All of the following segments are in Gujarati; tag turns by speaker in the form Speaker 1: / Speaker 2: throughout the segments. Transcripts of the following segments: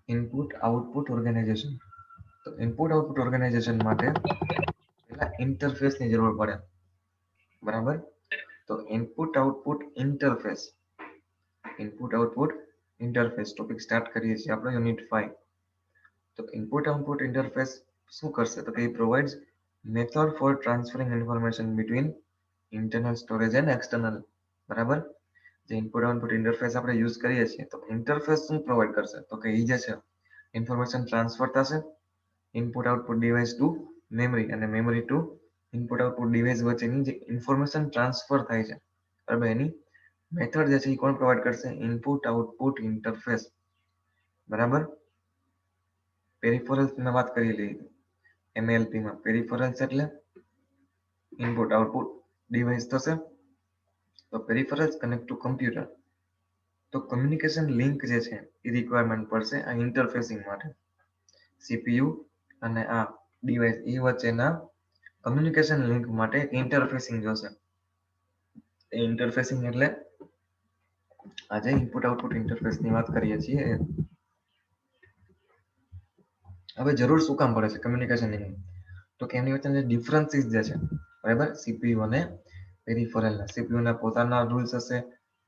Speaker 1: Input output organization. તો ઇનપુટ આઉટપુટ ઓર્ગેનાઇઝેશન માટે પહેલા ઇન્ટરફેસની જરૂર પડે, બરાબર. તો input output interface, input output interface topic start કરીએ છીએ આપણે યુનિટ 5. તો ઇનપુટ આઉટપુટ ઇન્ટરફેસ શું કરશે, તો કે provides method for transferring information between internal storage and external, બરાબર. જે ઇનપુટ આઉટપુટ ઇન્ટરફેસ આપણે યુઝ કરીએ છીએ, તો ઇન્ટરફેસ શું પ્રોવાઈડ કરશે, તો કે એ જે છે ઇન્ફોર્મેશન ટ્રાન્સફર થશે input output device to memory અને memory to input output device વચ્ચેની જે ઇન્ફોર્મેશન ટ્રાન્સફર થાય છે, બરાબર, એની મેથડ જે છે એ કોણ પ્રોવાઈડ કરશે, ઇનપુટ આઉટપુટ ઇન્ટરફેસ, બરાબર. પેરિફેરલ્સ ની વાત કરી લઈએ. એમએલપી માં પેરિફેરલ્સ એટલે ઇનપુટ આઉટપુટ ડિવાઇસ થશે. તો પેરિફેરલ્સ કનેક્ટ ટુ કમ્પ્યુટર. તો કમ્યુનિકેશન લિંક જે છે એ રિક્વાયરમેન્ટ પડશે આ ઇન્ટરફેસિંગ માટે. સીપીયુ અને આ ડિવાઇસ એ વચ્ચેના કમ્યુનિકેશન લિંક માટે ઇન્ટરફેસિંગ જોશે. એ ઇન્ટરફેસિંગ એટલે આજે ઇનપુટ આઉટપુટ ઇન્ટરફેસ ની વાત કરીએ છીએ. હવે જરૂર શું કામ પડે છે કમ્યુનિકેશન લિંક, તો કે એમની વચ્ચે ડિફરન્સીસ જે છે, બરાબર, સીપીયુ અને પેરિફેરલ ના, સીપીયુ ના પોતાના રૂલ્સ હશે,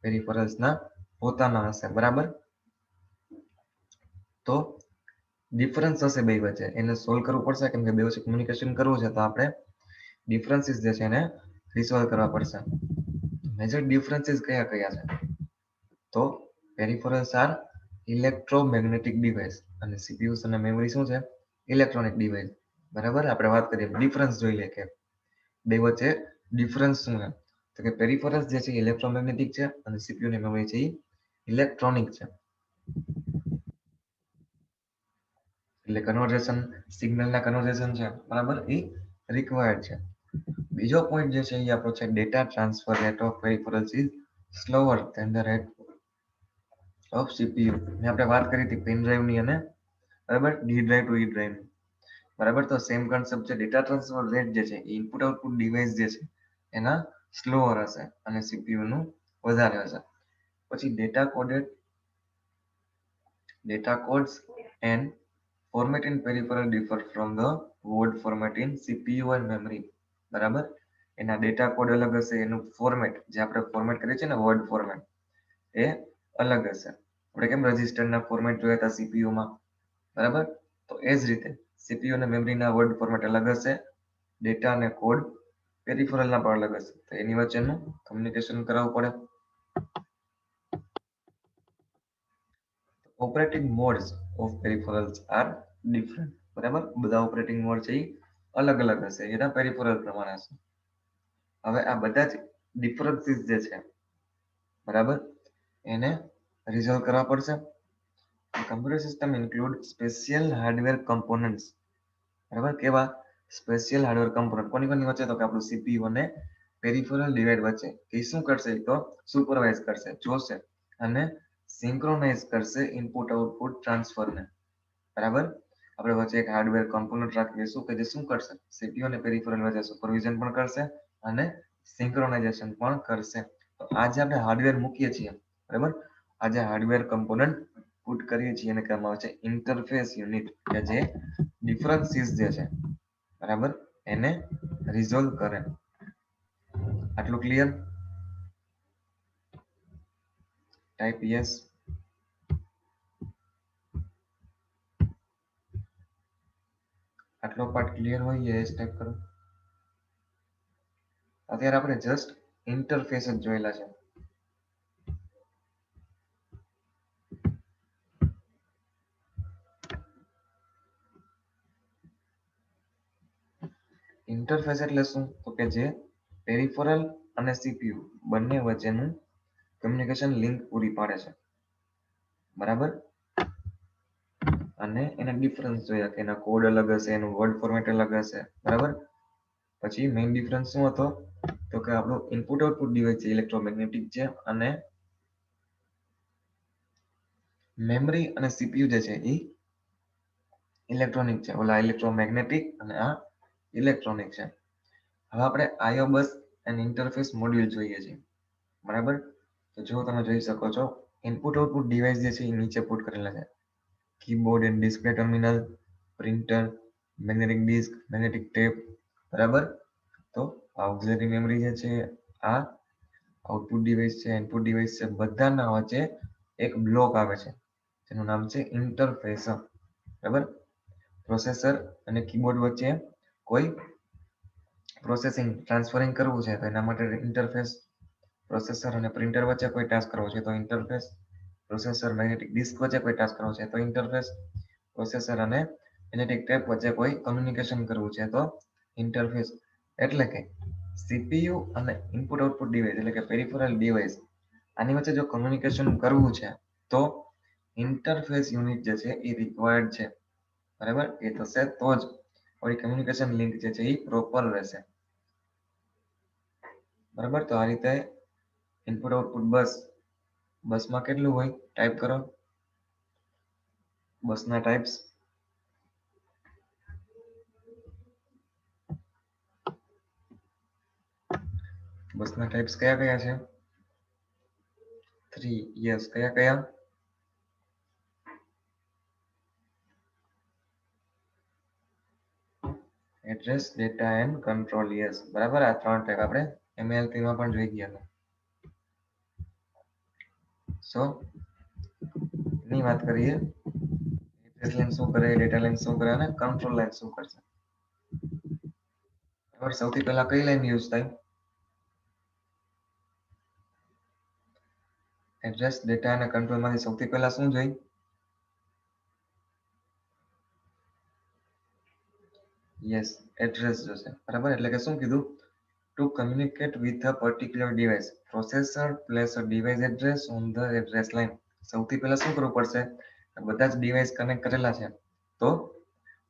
Speaker 1: પેરિફેરલ્સ ના પોતાના હશે, બરાબર. તો ડિફરન્સ હશે બે વચ્ચે, એને સોલ્વ કરવું પડશે કેમ કે બે વચ્ચે કમ્યુનિકેશન કરવું છે, તો આપણે ડિફરન્સીસ જે છે એને રિસોલ્વ કરવા પડશે. મેજર ડિફરન્સીસ કયા કયા છે, તો પેરિફેરલ્સ આર ઇલેક્ટ્રોમેગ્નેટિક ડિવાઇસ અને સીપીયુ અને મેમરી શું છે, ઇલેક્ટ્રોનિક ડિવાઇસ, બરાબર. આપણે વાત કરીએ ડિફરન્સ જોઈ લે કે બે વચ્ચે ડિફરન્સ શું છે, તો કે પેરિફેરલ્સ જે છે ઇલેક્ટ્રોમેગ્નેટિક છે અને સીપીયુ ની મેમરી છે એ ઇલેક્ટ્રોનિક છે. એટલે કન્વર્ઝેશન, સિગ્નલ ના કન્વર્ઝેશન છે, બરાબર, એ રિક્વાયર્ડ છે. બીજો પોઈન્ટ જે છે એ આપણો છે data transfer rate of peripherals is slower than the rate of CPU. ને આપણે વાત કરી હતી પેન ડ્રાઈવ ની અને બરાબર ડી ડ્રાઈવ ટુ ઈ ડ્રાઈવ, બરાબર. તો સેમ કન્સેપ્ટ છે, ડેટા ટ્રાન્સફર રેટ જે છે ઇનપુટ આઉટપુટ ડિવાઇસ જે છે એના સ્લોઅર હશે અને સીપીયુ નું વધારે હશે. પછી data codes and format in peripheral differ from the word format in CPU and memory, બરાબર. એના ડેટા કોડ અલગ હશે, એનું ફોર્મેટ જે આપણે ફોર્મેટ કરીએ છીએ ને વર્ડ ફોર્મેટ એ અલગ હશે. આપણે કેમ રજિસ્ટર ના ફોર્મેટ જોયા હતા સીપીયુ માં, બરાબર. તો એ જ રીતે સીપીયુ અને મેમરી ના વર્ડ ફોર્મેટ અલગ હશે, ડેટા અને કોડ પેરિફેરલ ના પણ અલગ હશે, તો એની વચ્ચેનું કમ્યુનિકેશન કરાવવું પડે. Operating modes of peripherals R different, બરાબર. બધા ઓપરેટિંગ મોડ છે એ અલગ અલગ હશે, એના પેરિફેરલ પ્રમાણે હશે. હવે આ બધા જ ડિફરન્સીસ જે છે, બરાબર, એને રિઝોલ્વ કરવા પડશે. Computer system include special hardware components, બરાબર. કેવા સ્પેશિયલ હાર્ડવેર કમ્પોનન્ટ કોની વચ્ચે, તો કે આપણું સીપીયુ અને પેરિફેરલ ડિવાઇસ વચ્ચે, એ શું કરશે, તો સુપરવાઇઝ કરશે, જોશે અને સિંક્રોનાઇઝ કરશે ઇનપુટ આઉટપુટ ટ્રાન્સફરને, બરાબર. આપણે વચ્ચે એક હાર્ડવેર કમ્પોનન્ટ રાખીશું કે જે શું કરશે, સીપીયુ અને પેરિફેરલ વચ્ચે સુપરવિઝન પણ કરશે અને સિંક્રોનાઇઝેશન પણ કરશે. તો આજે આપણે હાર્ડવેર મૂકીએ છીએ, બરાબર, આજે હાર્ડવેર કમ્પોનન્ટ પુટ કરીએ છીએ એને કહેવામાં આવે છે ઇન્ટરફેસ યુનિટ, કે જે ડિફરન્સીસ જે છે, બરાબર, એને રિઝોલ્વ કરે. આટલું ક્લિયર? Type yes. આટલો પાર્ટ ક્લિયર હોય એ ટાઈપ કરો. અત્યારે આપણે જસ્ટ ઇન્ટરફેસ જ જોયેલા છે. ઇન્ટરફેસ એટલે શું, તો કે જે પેરિફેરલ અને સીપીયુ બંને વચ્ચેનું કમ્યુનિકેશન લિંક પૂરી પાડે છે, બરાબર. અને એના ડિફરન્સ જોયા કે એના કોડ અલગ હશે, એનું વર્ડ ફોર્મેટ અલગ હશે, બરાબર. પછી મેઇન ડિફરન્સ શું હતો, તો કે આપણું ઇનપુટ આઉટપુટ ડિવાઇસ છે ઇલેક્ટ્રોમેગ્નેટિક છે અને મેમરી અને સીપીયુ જે છે એ ઇલેક્ટ્રોનિક છે. ઓલા ઇલેક્ટ્રોમેગ્નેટિક અને આ ઇલેક્ટ્રોનિક છે. હવે આપણે IO bus and interface module જોઈએ છીએ, બરાબર. તો જો તમે જોઈ શકો છો ઇનપુટ આઉટપુટ ડિવાઇસ જે છે એ નીચે પુટ કરેલા છે. Keyboard and display terminal, printer, magnetic disk, magnetic tape, બરાબર. તો ઓક્સિલરી મેમરી જે છે, આ આઉટપુટ ડિવાઇસ છે, ઇનપુટ ડિવાઇસ છે, બધાના વચ્ચે એક બ્લોક આવે છે જેનું નામ છે ઇન્ટરફેસ, બરાબર. પ્રોસેસર અને કીબોર્ડ વચ્ચે કોઈ પ્રોસેસિંગ ટ્રાન્સફરિંગ કરવું છે તો એના માટે ઇન્ટરફેસ, પ્રોસેસર અને પ્રિન્ટર વચ્ચે કોઈ ટાસ્ક કરવો છે તો ઇન્ટરફેસ, પ્રોસેસર મેગ્નેટિક ડિસ્ક વચ્ચે કોઈ ટાસ્ક કરવો છે તો ઇન્ટરફેસ, પ્રોસેસર અને મેગ્નેટિક ટેપ વચ્ચે કોઈ કમ્યુનિકેશન કરવું છે તો ઇન્ટરફેસ. એટલે કે સીપીયુ અને ઇનપુટ આઉટપુટ ડિવાઇસ એટલે કે પેરિફેરલ ડિવાઇસ, આની વચ્ચે જો કમ્યુનિકેશન કરવું છે તો ઇન્ટરફેસ યુનિટ જે છે એ રિક્વાયર્ડ છે, બરાબર. એ થશે તો જ આપણી કમ્યુનિકેશન લિંક જે છે એ પ્રોપર રહેશે, બરાબર. તો આ રીતે ઇનપુટ આઉટપુટ બસમાં કેટલું હોય ટાઈપ કરો, બસના ટાઈપ્સ. બસના ટાઈપ્સ કયા કયા છે? 3. યસ, કયા કયા? Address, data and control. Yes, બરાબર. આ 3 ટાઈપ આપણે એમએલપી માં પણ જોઈ ગયા હતા. સો ની વાત કરીએ, એડ્રેસ લાઇન શું કરે, ડેટા લાઇન શું કરે અને કંટ્રોલ લાઇન શું કરશે. બરાબર. સૌથી પહેલા કઈ લાઈન યુઝ થાય? એડ્રેસ, ડેટા અને કંટ્રોલ માંથી સૌથી પહેલા શું જોઈ? યસ, એડ્રેસ જોશે, બરાબર. એટલે કે શું કીધું? To communicate with a particular device, processor place a device address on the address line. સૌથી પહેલા શું કરવું પડશે? બધા જ ડિવાઇસ કનેક્ટ કરેલા છે તો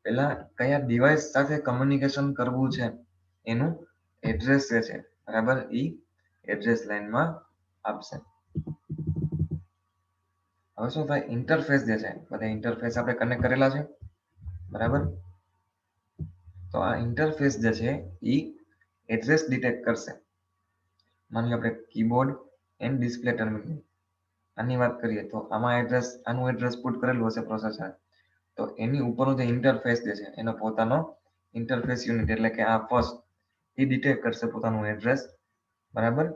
Speaker 1: પહેલા કયા ડિવાઇસ સાથે કમ્યુનિકેશન કરવું છે એનું એડ્રેસ જે છે, બરાબર, ઈ એડ્રેસ લાઇનમાં આપશે. હવે શું થાય? ઇન્ટરફેસ જે છે, બધા ઇન્ટરફેસ આપણે કનેક્ટ કરેલા છે, બરાબર. તો આ ઇન્ટરફેસ જે છે ઈ એડ્રેસ ડિટેક્ટ કરશે. માની લો આપણે કીબોર્ડ એન્ડ ડિસ્પ્લે ટર્મિનલ આની વાત કરીએ તો આમાં એડ્રેસ, આનું એડ્રેસ પુટ કરેલું હશે પ્રોસેસર, તો એની ઉપરનો જે ઇન્ટરફેસ જે છે એનો પોતાનો ઇન્ટરફેસ યુનિટ એટલે કે આ ફર્સ્ટ એ ડિટેક્ટ કરશે પોતાનું એડ્રેસ, બરાબર.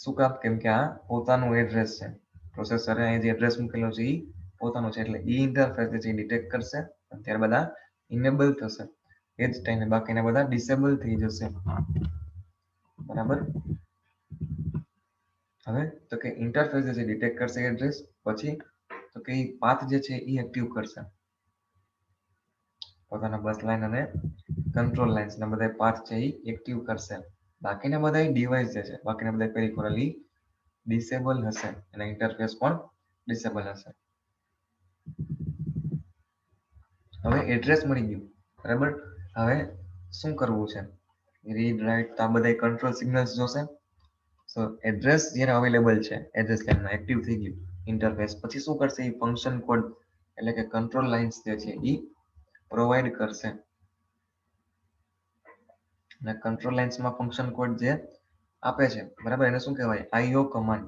Speaker 1: શું કામ? કેમ કે આ પોતાનું એડ્રેસ છે, પ્રોસેસરે અહીં જે એડ્રેસ મૂકેલો છે એ પોતાનું છે એટલે ઈ ઇન્ટરફેસ જે છે એ ડિટેક્ટ કરશે, ત્યારબાદ આ ઇનેબલ થશે. એ જ ટાઈમે બાકીના બધા ડિસેબલ થઈ જશે, બરાબર. હવે તો કે ઇન્ટરફેસ જે છે ડિટેક્ટ કરશે એડ્રેસ, પછી તો કે પાથ જે છે એ એક્ટિવ કરશે, પોતાના બસ લાઇન અને કંટ્રોલ લાઇન્સ ના બધા પાથ છે એ એક્ટિવ કરશે. બાકીના બધા ડિવાઇસ જે છે, બાકીના બધા પેરિફેરલ ડિસેબલ હશે અને ઇન્ટરફેસ પણ ડિસેબલ હશે. હવે એડ્રેસ મળી ગયું, બરાબર. હવે શું કરવું છે? રીડ, રાઇટ, આ બધા કંટ્રોલ સિગ્નલ્સ જોશે. સો એડ્રેસ જ્યારે અવેલેબલ છે, એડ્રેસ લાઇનમાં એક્ટિવ થઈ ગયું ઇન્ટરફેસ, પછી શું કરશે? એ ફંક્શન કોડ એટલે કે કંટ્રોલ લાઇન્સ જે છે એ પ્રોવાઈડ કરશે. અને કંટ્રોલ લાઇન્સમાં ફંક્શન કોડ જે આપે છે, બરાબર, એને શું કહેવાય? IO command.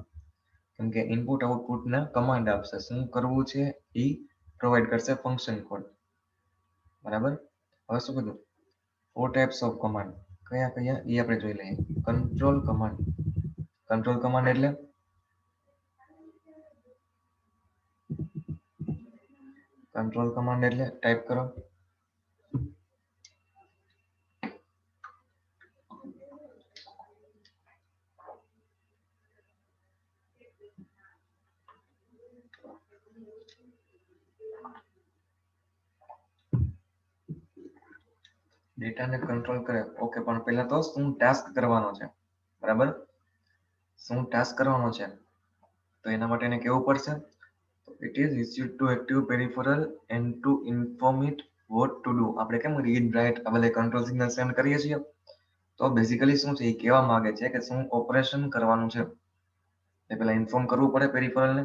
Speaker 1: કેમ કે ઇનપુટ આઉટપુટ ના કમાન્ડ આપશે, શું કરવું છે એ પ્રોવાઈડ કરશે ફંક્શન કોડ, બરાબર. હવે શું કીધું? 4 ટાઈપ્સ ઓફ કમાન્ડ. કયા કયા એ આપણે જોઈ લઈએ. Control command. કંટ્રોલ કમાન્ડ એટલે ટાઈપ કરો. ડેટાને કંટ્રોલ કરે, ઓકે, પણ પહેલા તો શું ટાસ્ક કરવાનો છે, બરાબર. શું ટાસ્ક કરવાનો છે તો એના માટે એને કેવું પડશે? It is issued to active peripheral and to inform it what to do. આપણે કેમ રીડ, રાઇટ આ બધા કંટ્રોલ સિગ્નલ સેન્ડ કરીએ છીએ, તો બેઝિકલી શું છે? એ કહેવા માંગે છે કે શું ઓપરેશન કરવાનું છે એ પહેલા ઇન્ફોર્મ કરવું પડે પેરિફેરલ ને,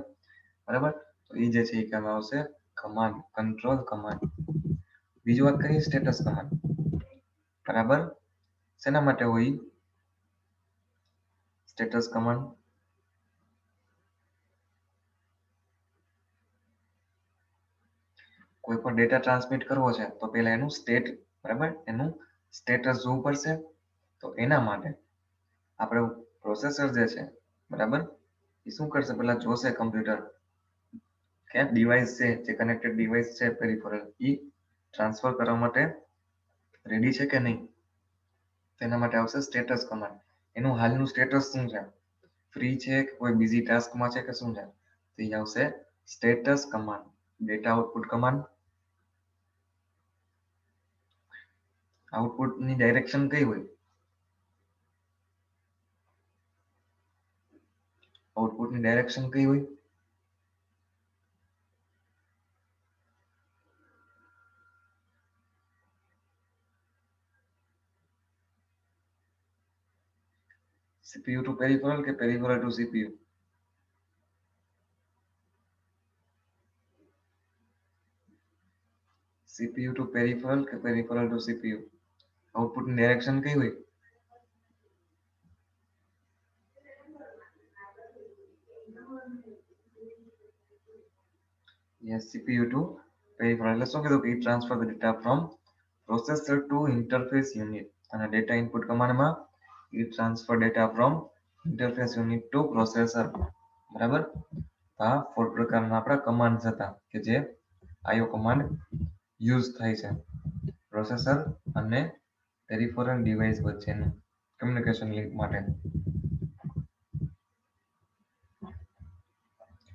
Speaker 1: બરાબર. તો એ જે છે એ કહેવામાં આવશે કમાન્ડ, કંટ્રોલ કમાન્ડ. બીજી વાત કરીએ સ્ટેટસ કમાન્ડ, બરાબર. શેના માટે હોય સ્ટેટસ કમાન્ડ? કોઈ પણ ડેટા ટ્રાન્સમિટ કરવો છે તો પહેલા એનું સ્ટેટ, બરાબર, એનું સ્ટેટસ જોવું પડશે. તો એના માટે આપણે પ્રોસેસર જે છે, બરાબર, એ શું કરશે, પેલા જોશે કમ્પ્યુટર કે ડિવાઇસ છે, જે કનેક્ટેડ ડિવાઇસ છે પેરિફેરલ, એ ટ્રાન્સફર કરવા માટે રેડી છે કે નહીં. તેના માટે આવશે સ્ટેટસ કમાન્ડ. એનું હાલનું સ્ટેટસ શું છે, ફ્રી છે કે કોઈ બીજી ટાસ્કમાં છે કે શું છે, તો એ આવશે status command. Data output command, આઉટપુટની ડાયરેક્શન કઈ હોય, આઉટપુટની ડાયરેક્શન કઈ હોય, CPU ટુ પેરિફેરલ કે peripheral to CPU? CPU to peripheral કે પેરિફેરલ ટુ CPU? આઉટપુટની ડાયરેક્શન કઈ હોય? Yes, CPU to peripheral. એટલે શું કીધું કે transfer the data from processor to interface unit. અને ડેટા ઇનપુટ કમાન્ડમાં transfer data from interface unit to processor. બરાબર. આ 4 પ્રકારના આપણા કમાન્ડ હતા કે જે IO કમાન્ડ યુઝ થાય છે પ્રોસેસર અને પેરિફેરલ ડિવાઇસ વચ્ચેનું કમ્યુનિકેશન લિંક માટે.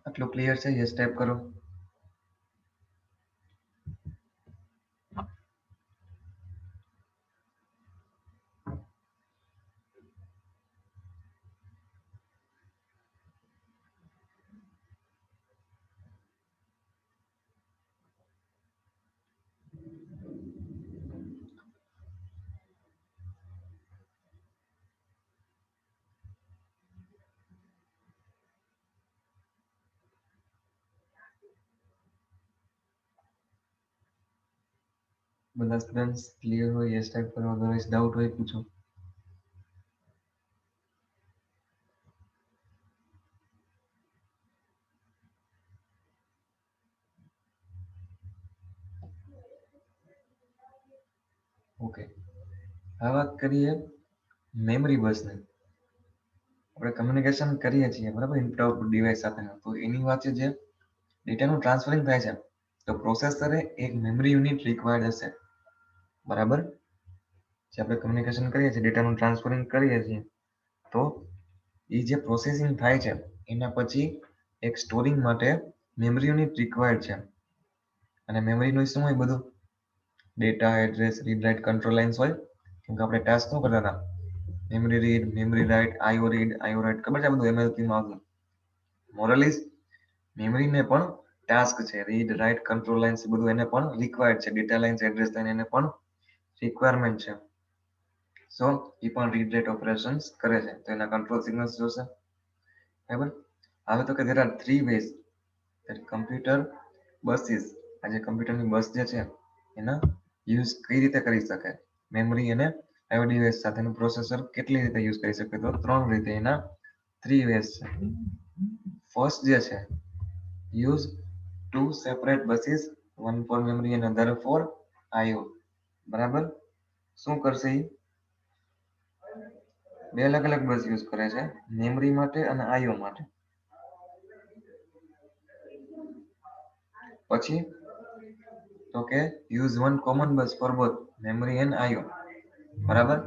Speaker 1: આટલું ક્લિયર છે? યસ ટાઈપ કરો. બધા સ્ટુડન્ટ્સ ક્લિયર હોય યસ ટાઈપ કરો, અદરવાઇઝ ડાઉટ હોય પૂછો. ઓકે, હવે વાત કરીએ મેમરી બસની. આપણે કમ્યુનિકેશન કરીએ છીએ, બરાબર, ઇનપુટ આઉટપુટ ડિવાઇસ સાથે. તો એની વચ્ચે જે ડેટાનું ટ્રાન્સફરિંગ થાય છે, તો પ્રોસેસરે એક મેમરી યુનિટ રિક્વાયર્ડ હશે, બરાબર. જે આપણે કમ્યુનિકેશન કરીએ છીએ, ડેટાનું ટ્રાન્સફરિંગ કરીએ છીએ, તો એ જે પ્રોસેસિંગ થાય છે એના પછી એક સ્ટોરિંગ માટે મેમરી યુનિટ રિક્વાયર્ડ છે. અને મેમરીનું શું હોય, બધું data, address, read write, control lines હોય. કેમ કે આપણે ટાસ્ક શું કરતા હતા, memory read, memory write, IO read, IO write, ખબર છે બધું MLP માં આવતું. મોરલીઝ મેમરીને પણ ટાસ્ક છે, રીડ રાઇટ, કંટ્રોલ લાઇન્સ, બધું એને પણ રિક્વાયર્ડ છે. ડેટા લાઇન્સ, એડ્રેસ લાઇન એને પણ રિક્વાયરમેન્ટ છે. સો એ પણ રીડ રાઇટ ઓપરેશન્સ કરે છે, તો એના કંટ્રોલ સિગ્નલ્સ જોશે, બરાબર. હવે તો કે there are 3 ways that computer buses, આ જે કમ્પ્યુટરની બસ જે છે એના યુઝ કઈ રીતે કરી શકે, મેમરી અને IO ડિવાઇસ સાથેનું પ્રોસેસર કેટલી રીતે યુઝ કરી શકે, તો 3 રીતે, એના 3 ways છે. ફર્સ્ટ જે છે, use 2 separate buses, one for memory and other for IO. બરાબર. શું કરશે એ? બે અલગ અલગ બસ યુઝ કરે છે, મેમરી માટે અને IO માટે. પછી તો કે use one common bus for both memory and IO. બરાબર.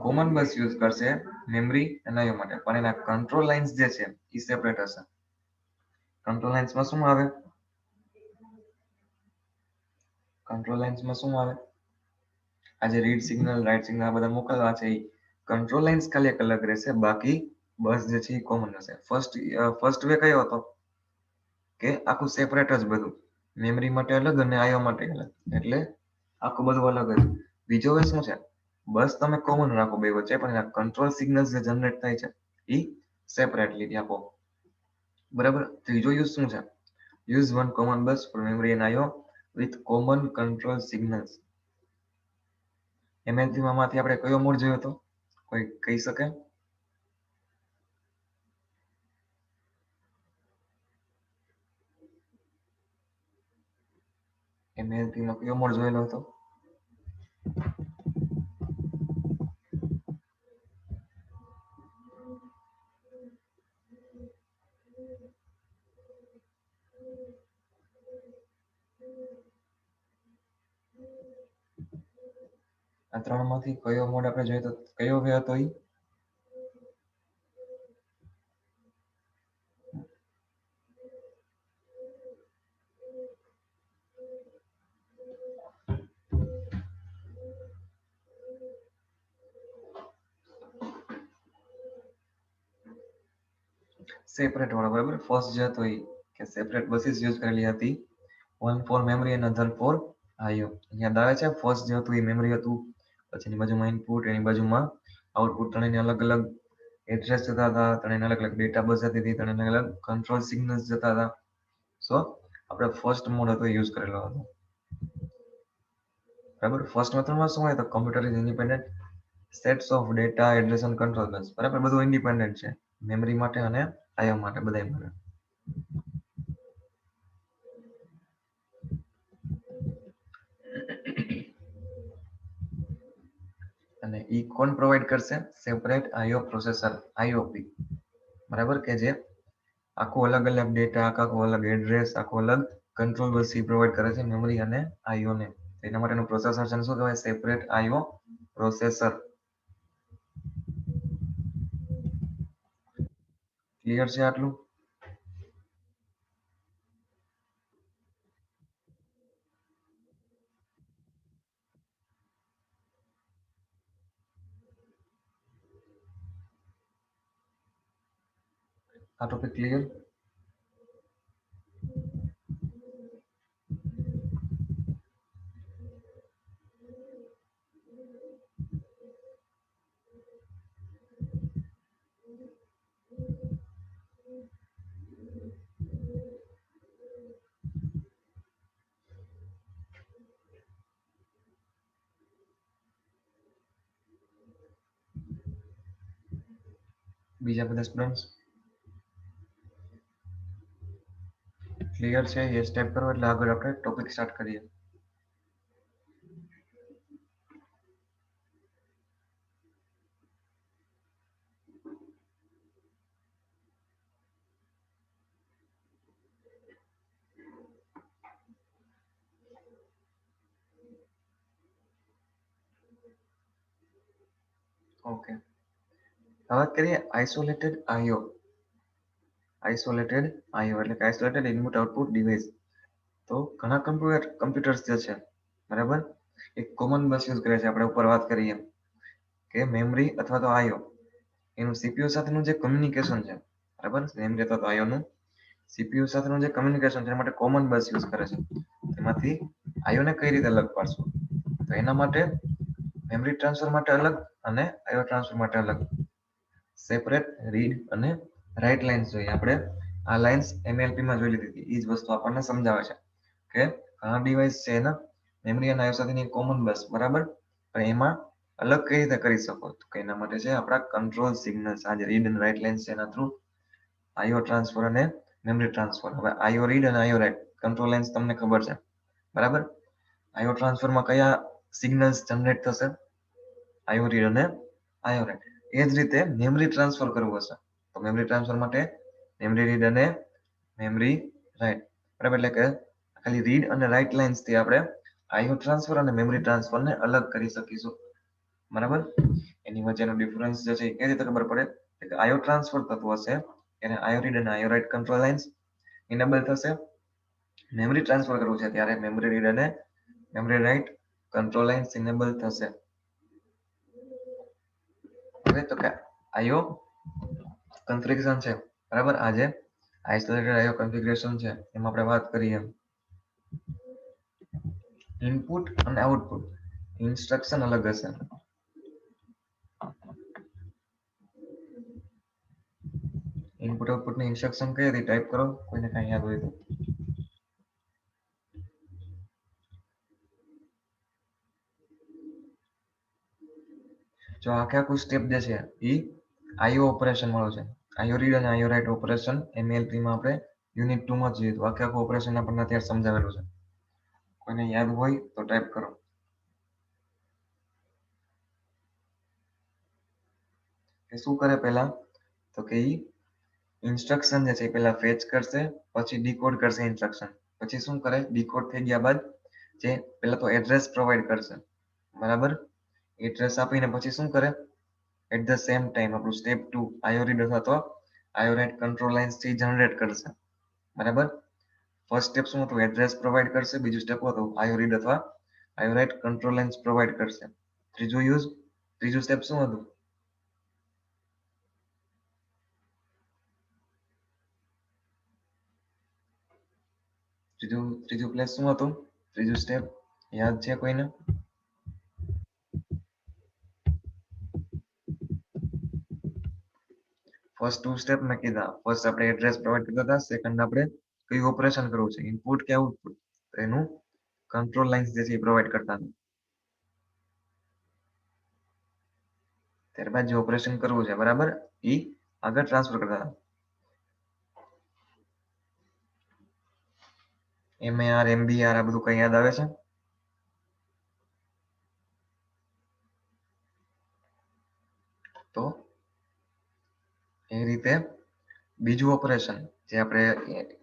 Speaker 1: કોમન બસ યુઝ કરશે મેમરી અને IO માટે, પણ એના કંટ્રોલ લાઇન્સ જે છે એ સેપરેટ હશે. કંટ્રોલ લાઇન્સમાં શું આવે? કંટ્રોલ લાઇન્સમાં શું આવે? આજે રીડ સિગ્નલ, રાઇટ સિગ્નલ આ બધા મોકલવા છે, એ કંટ્રોલ લાઇન્સ ખાલી એક અલગ રહેશે, બાકી બસ જે છે એ કોમન હશે. ફર્સ્ટ વે કયો હતો કે આખું સેપરેટ જ બધું, મેમરી માટે અલગ અને IO માટે અલગ, એટલે આખું બધું અલગ જ. બીજો વે શું છે, બસ તમે કોમન રાખો બે વચ્ચે, પણ એના કંટ્રોલ સિગ્નલ્સ જે જનરેટ થાય છે એ સેપરેટલી આપો, બરાબર. ત્રીજો યુઝ શું છે, use one common bus for memory and IO with common control signals. MLP માંથી આપણે કયો મોડ જોયો હતો, કોઈ કહી શકે? MLP માં કયો મોડ જોયેલો હતો? આ ત્રણમાંથી કયો મોડ આપણે જોઈએ તો કયો વે હતો ઈ? સેપરેટ વાળો, બરાબર. ફર્સ્ટ જે હતો ઈ કે સેપરેટ બસીસ યુઝ કરેલી હતી, વન ફોર મેમરી અને અધર ફોર IO. યાદ આવે છે? ફર્સ્ટ જે હતું એ મેમરી હતું, પછી એની બાજુમાં ઇનપુટ, એની બાજુમાં આઉટપુટ, ત્રણેયને અલગ અલગ એડ્રેસ જતા હતા, ત્રણેયને અલગ અલગ ડેટા બસ જતી હતી, ત્રણેયને અલગ અલગ કંટ્રોલ સિગ્નલ્સ જતા હતા. સો આપણે ફર્સ્ટ મોડ હતો યુઝ કરેલો હતો, બરાબર. ફર્સ્ટ મેથડમાં શું હોય તો computer is independent sets of data, address અને કંટ્રોલ બસ, બરાબર. બધું ઇન્ડિપેન્ડન્ટ છે મેમરી માટે અને IO માટે, બધા માટે. અને ઈ કોણ પ્રોવાઈડ કરશે? સેપરેટ IO પ્રોસેસર, IOP, બરાબર. કે જે આખું અલગ અલગ ડેટા, આખું અલગ એડ્રેસ, આખું અલગ કંટ્રોલ બસ ઈ પ્રોવાઈડ કરે છે મેમરી અને IO ને. એના માટેનું પ્રોસેસર છે શું કહેવાય? Separate IO processor. ક્લિયર છે આટલું? આ ટોપિક ક્લિયર? બીજા બધા સ્ટુડન્ટ્સ ક્લિયર છે? એ સ્ટેપ કરો એટલે આગળ આપણે ટોપિક સ્ટાર્ટ કરીએ. ઓકે, હવે કરીએ આઇસોલેટેડ IO. આઇસોલેટેડ IO એટલે કે આઇસોલેટેડ ઇનપુટ આઉટપુટ ડિવાઇસ. તો ઘણા કમ્પ્યુટર્સ જે છે, બરાબર, એક કોમન બસ યુઝ કરે છે. આપણે ઉપર વાત કરીએ કે મેમરી અથવા તો IO એનું CPU સાથેનું જે કમ્યુનિકેશન છે, બરાબર, મેમરી અથવા તો IO નું CPU સાથેનું જે કમ્યુનિકેશન છે એના માટે કોમન બસ યુઝ કરે છે. એમાંથી IO ને કઈ રીતે અલગ પાડશું? તો એના માટે મેમરી ટ્રાન્સફર માટે અલગ અને IO ટ્રાન્સફર માટે અલગ સેપરેટ રીડ અને રાઇટ લાઇન્સ જોઈએ. આપણે આ લાઇન્સ MLP માં જોઈ લીધી હતી. એ જ વસ્તુ આપણને સમજાવે છે કે ઘણા ડિવાઇસ છે એના મેમરી અને IO સાથેની કોમન બસ, બરાબર, પણ એમાં અલગ કઈ રીતે કરી શકો? તો એના માટે છે આપણા કંટ્રોલ સિગ્નલ્સ, આ જે રીડ અને રાઇટ લાઇન્સ છે એના થ્રુ IO ટ્રાન્સફર અને મેમરી ટ્રાન્સફર. હવે IO રીડ અને IO રાઇટ કંટ્રોલ લાઇન્સ તમને ખબર છે, બરાબર. IO ટ્રાન્સફરમાં કયા સિગ્નલ્સ જનરેટ થશે? IO રીડ અને IO રાઇટ. એ જ રીતે મેમરી ટ્રાન્સફર કરવું હશે તો મેમરી ટ્રાન્સફર માટે મેમરી રીડ અને મેમરી રાઇટ, બરાબર. એટલે કે ખાલી રીડ અને રાઇટ લાઇન્સ થી આપણે IO ટ્રાન્સફર અને મેમરી ટ્રાન્સફર ને અલગ કરી શકીશું, બરાબર. એની વચ્ચેનો ડિફરન્સ જે છે એ કઈ રીતે ખબર પડે? કે IO ટ્રાન્સફર થતું હશે એને IO રીડ અને IO write control lines enable થશે. મેમરી ટ્રાન્સફર કરવું છે ત્યારે મેમરી રીડ અને memory write control lines enable થશે. હવે તો કે IO કન્ફિગરેશન છે, બરાબર. આજે આઇસોલેટેડ IO કન્ફિગરેશન છે એમાં આપણે વાત કરીએ ઇનપુટ અને આઉટપુટ ઇન્સ્ટ્રક્શન અલગ હશે. ઇનપુટ આઉટપુટ ની ઇન્સ્ટ્રક્શન કઈ હતી? ટાઈપ કરો, કોઈને કઈ યાદ હોય તો. જો આખે આખું સ્ટેપ જે છે એ IO ઓપરેશન વાળું છે. IO રીડ અને IO રાઇટ ઓપરેશન MLP માં આપણે યુનિટ 2 માં જોઈએ તો આખે આખું ઓપરેશન આપણને અત્યારે સમજાવેલું છે. કોઈને યાદ હોય તો ટાઈપ કરો. કે શું કરે પહેલા તો કે ઈ ઇન્સ્ટ્રક્શન જે છે એ પહેલા ફેચ કરશે, પછી ડીકોડ કરશે ઇન્સ્ટ્રક્શન. પછી શું કરે, ડીકોડ થઈ ગયા બાદ જે પહેલા તો એડ્રેસ પ્રોવાઈડ કરશે, બરાબર. એડ્રેસ આપીને પછી શું કરે, એટ ધ સેમ ટાઈમ આપણું સ્ટેપ 2 આયોરીડ અથવા તો આયોરાઇટ કંટ્રોલ લાઇન્સ થી જનરેટ કરશે, બરાબર. ફર્સ્ટ સ્ટેપ શું હતું, એડ્રેસ પ્રોવાઈડ કરશે. બીજું સ્ટેપ હતું આયોરીડ અથવા આયોરાઇટ કંટ્રોલ લાઇન્સ પ્રોવાઈડ કરશે. ત્રીજું સ્ટેપ શું હતું, ત્રીજું પ્લેસ શું હતું, ત્રીજું સ્ટેપ યાદ છે કોઈને? ફર્સ્ટ 2 સ્ટેપ મેં કીધા. ફર્સ્ટ આપણે એડ્રેસ પ્રોવાઈડ કરતા હતા. સેકન્ડ આપણે કયું ઓપરેશન કરવું છે, ઇનપુટ કે આઉટપુટ, એનું કંટ્રોલ લાઇન્સ જે છે એ પ્રોવાઈડ કરતા હતા. ત્યારબાદ જે ઓપરેશન કરવું છે, બરાબર, એ આગળ ટ્રાન્સફર કરતા હતા. MAR MBR આ બધું કઈ યાદ આવે છે? તો એ રીતે બીજું ઓપરેશન જે આપણે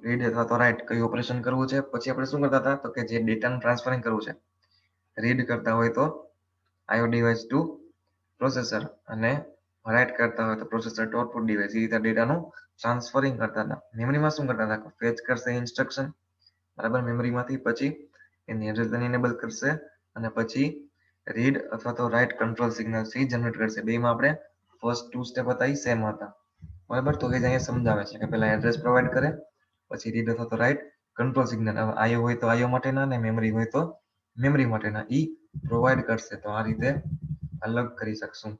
Speaker 1: રીડ અથવા તો રાઈટ કયું ઓપરેશન કરવું છે, પછી આપણે શું કરતા હતા તો કે જે ડેટાનું ટ્રાન્સફરિંગ કરવું છે, રીડ કરતા હોય તો IO ડિવાઇસ ટુ પ્રોસેસર અને રાઈટ કરતા હોય તો પ્રોસેસર ટુ આઉટપુટ ડિવાઇસ, એ રીતે ડેટાનું ટ્રાન્સફરિંગ કરતા હતા. મેમરીમાં શું કરતા હતા, ફેચ કરશે ઇન્સ્ટ્રક્શન, બરાબર, મેમરીમાંથી. પછી એની એડ્રેસ એનેબલ કરશે અને પછી રીડ અથવા તો રાઈટ કંટ્રોલ સિગ્નલ થી જનરેટ કરશે. બેમાં આપણે ફર્સ્ટ 2 સ્ટેપ હતા એ સેમ હતા, બરાબર. તો કે અહીંયા સમજાવે છે કે પહેલા એડ્રેસ પ્રોવાઈડ કરે, પછી રીડ અથવા તો રાઈટ કંટ્રોલ સિગ્નલ, હવે આઈઓ હોય તો આઈઓ માટેના અને મેમરી હોય તો મેમરી માટેના ઈ પ્રોવાઈડ કરશે. તો આ રીતે અલગ કરી શકશું.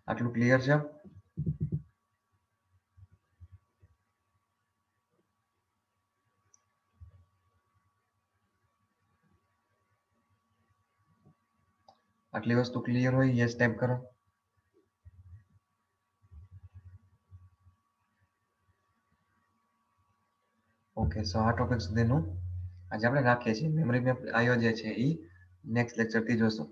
Speaker 1: આટલું ક્લિયર છે? આટલી વસ્તુ ક્લિયર હોય યસ ટાઈપ કરો. ઓકે, સો આ ટોપિક સુધીનું આજે આપણે રાખીએ છીએ. મેમરી મેપ આઈઓ જે છે એ નેક્સ્ટ લેક્ચરથી જોશું.